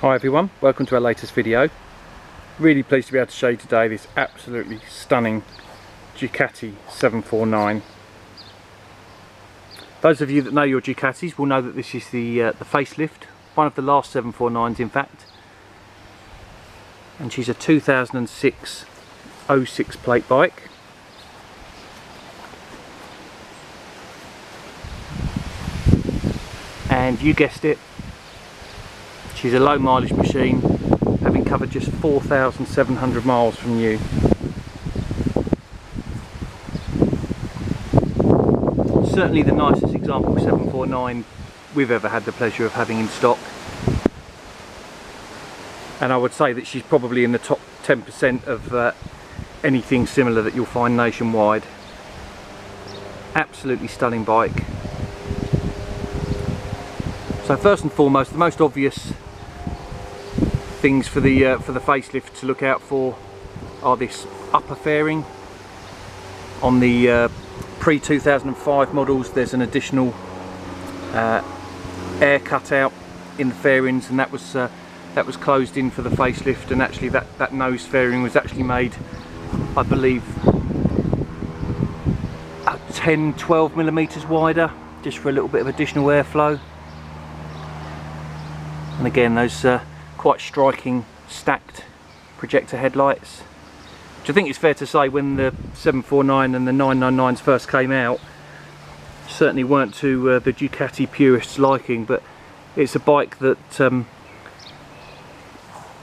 Hi everyone, welcome to our latest video. Really pleased to be able to show you today this absolutely stunning Ducati 749. Those of you that know your Ducatis will know that this is the facelift, one of the last 749s in fact. And she's a 2006 06 plate bike. And you guessed it, she's a low mileage machine, having covered just 4,700 miles from you. Certainly the nicest example 749 we've ever had the pleasure of having in stock. And I would say that she's probably in the top 10% of anything similar that you'll find nationwide. Absolutely stunning bike. So first and foremost, the most obvious things for the facelift to look out for are this upper fairing. On the pre-2005 models there's an additional air cutout in the fairings, and that was closed in for the facelift, and actually that nose fairing was actually made, I believe, 10-12 millimeters wider, just for a little bit of additional airflow. And again, those quite striking stacked projector headlights, which I think it's fair to say when the 749 and the 999s first came out certainly weren't to the Ducati purists' liking, but it's a bike that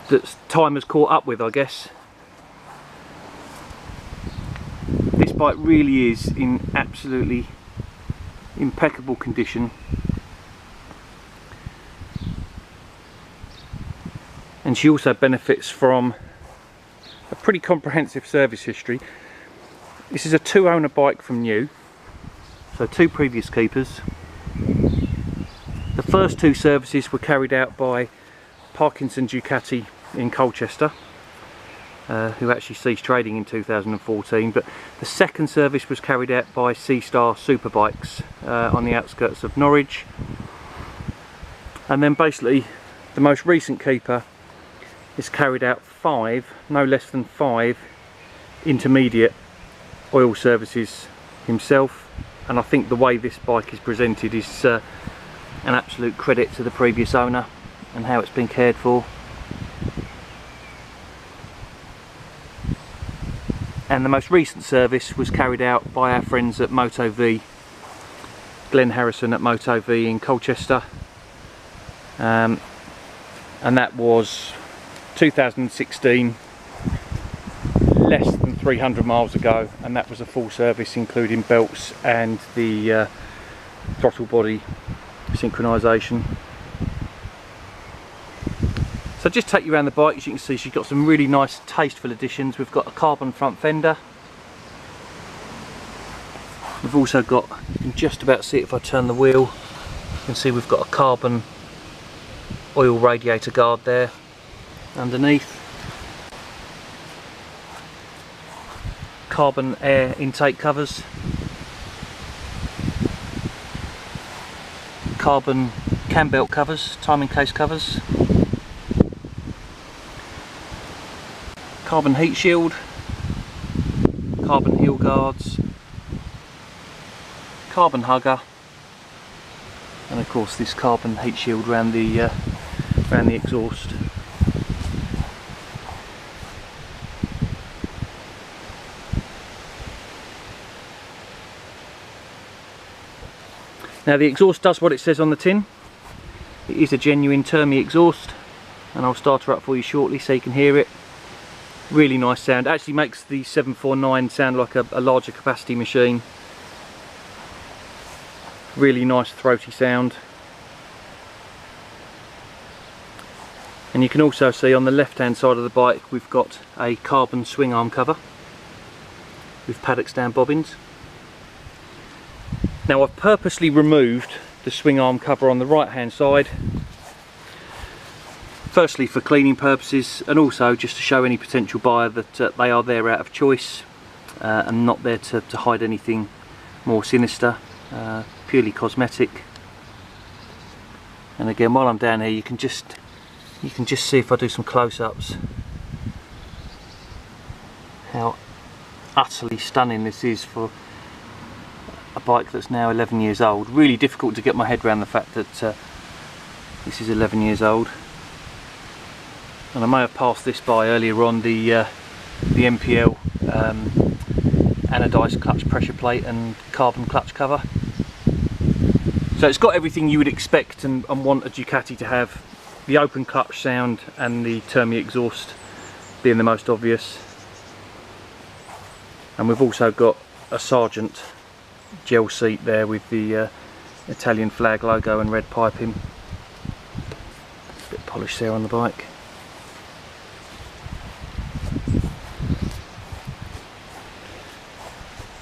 that time has caught up with, I guess. This bike really is in absolutely impeccable condition. And she also benefits from a pretty comprehensive service history. This is a two-owner bike from new, so two previous keepers. The first two services were carried out by Parkinson Ducati in Colchester, who actually ceased trading in 2014, but the second service was carried out by Seastar Superbikes on the outskirts of Norwich. And then basically the most recent keeper has carried out no less than five intermediate oil services himself, and I think the way this bike is presented is an absolute credit to the previous owner and how it's been cared for. And the most recent service was carried out by our friends at Moto V, Glenn Harrison at Moto V in Colchester, and that was 2016, less than 300 miles ago, and that was a full service including belts and the throttle body synchronisation. So just take you around the bike. As you can see, she's got some really nice tasteful additions. We've got a carbon front fender. We've also got, you can just about see it if I turn the wheel, you can see we've got a carbon oil radiator guard there underneath. Carbon air intake covers. Carbon cam belt covers, timing case covers. Carbon heat shield. Carbon heel guards. Carbon hugger. And of course this carbon heat shield around the exhaust. Now the exhaust does what it says on the tin. It is a genuine Termi exhaust, and I'll start her up for you shortly so you can hear it. Really nice sound. It actually makes the 749 sound like a larger capacity machine. Really nice throaty sound. And you can also see on the left hand side of the bike we've got a carbon swing arm cover with paddock stand bobbins. Now I've purposely removed the swing arm cover on the right hand side, firstly for cleaning purposes, and also just to show any potential buyer that they are there out of choice and not there to hide anything more sinister, purely cosmetic. And again, while I'm down here, you can just you can just see, if I do some close-ups, how utterly stunning this is for a bike that's now 11 years old. Really difficult to get my head around the fact that this is 11 years old. And I may have passed this by earlier on, the MPL anodised clutch pressure plate and carbon clutch cover. So it's got everything you would expect and want a Ducati to have. The open clutch sound and the Termi exhaust being the most obvious. And we've also got a Sargent gel seat there with the Italian flag logo and red piping. Bit polished there on the bike.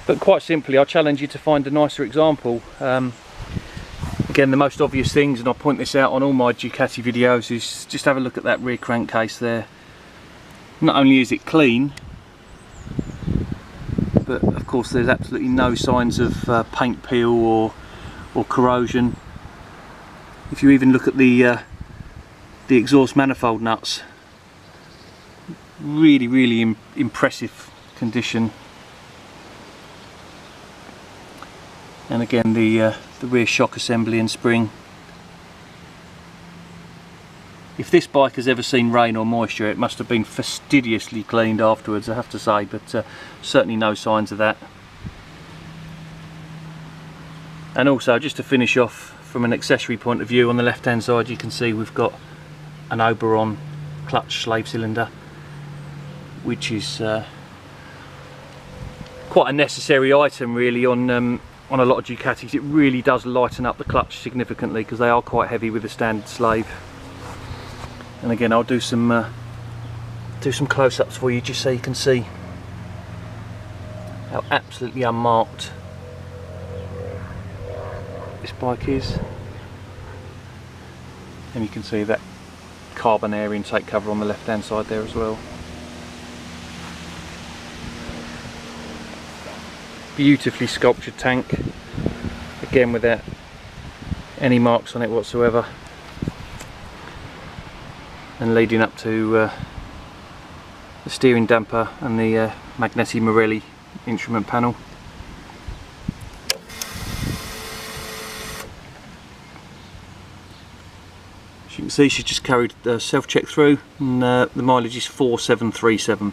But quite simply, I challenge you to find a nicer example. Again, the most obvious things, and I point this out on all my Ducati videos, is just have a look at that rear crankcase there. Not only is it clean, but of course there's absolutely no signs of paint peel or corrosion. If you even look at the exhaust manifold nuts, really impressive condition. And again, the rear shock assembly and spring. If this bike has ever seen rain or moisture, it must have been fastidiously cleaned afterwards, I have to say, but certainly no signs of that. And also, just to finish off from an accessory point of view, on the left hand side you can see we've got an Oberon clutch slave cylinder, which is quite a necessary item really on a lot of Ducatis. It really does lighten up the clutch significantly because they are quite heavy with the standard slave. And again, I'll do some close-ups for you just so you can see how absolutely unmarked this bike is. And you can see that carbon air intake cover on the left hand side there as well. Beautifully sculptured tank, again without any marks on it whatsoever, and leading up to the steering damper and the Magneti Marelli instrument panel. As you can see, she's just carried self-check through, and the mileage is 4737.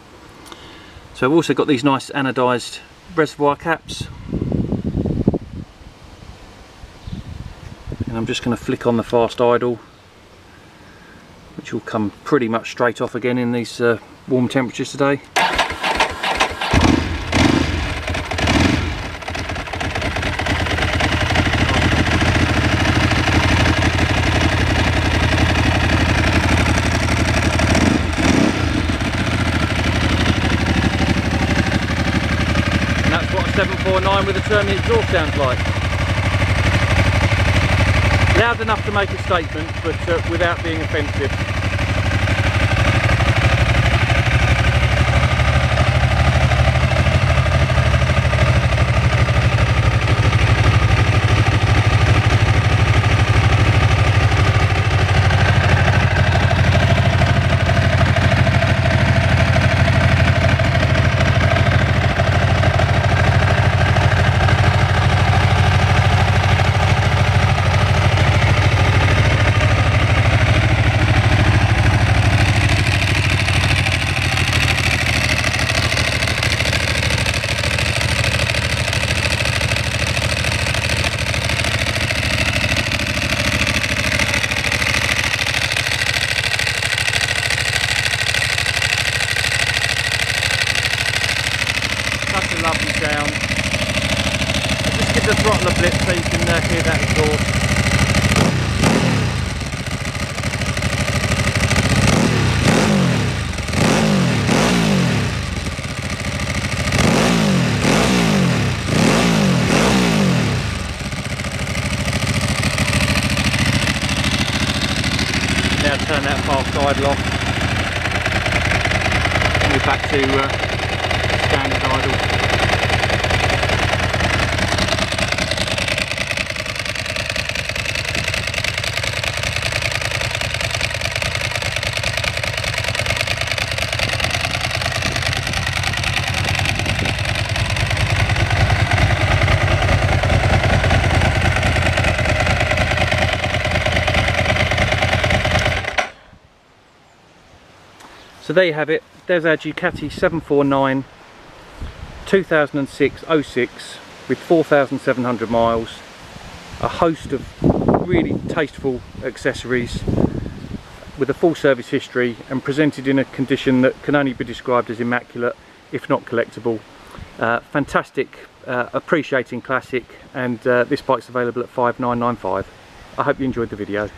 So I've also got these nice anodised reservoir caps, and I'm just going to flick on the fast idle, which will come pretty much straight off again in these warm temperatures today. And that's what a 749 with a Termi exhaust sounds like. Loud enough to make a statement, but without being offensive. Such a lovely sound. I'll just give the throttle a blip so you can hear that exhaust. Now turn that fast idle off, and we're back to standard idle. So there you have it. There's our Ducati 749 2006-06 with 4,700 miles, a host of really tasteful accessories with a full service history, and presented in a condition that can only be described as immaculate, if not collectible. Fantastic, appreciating classic, and this bike's available at 5,995. I hope you enjoyed the video.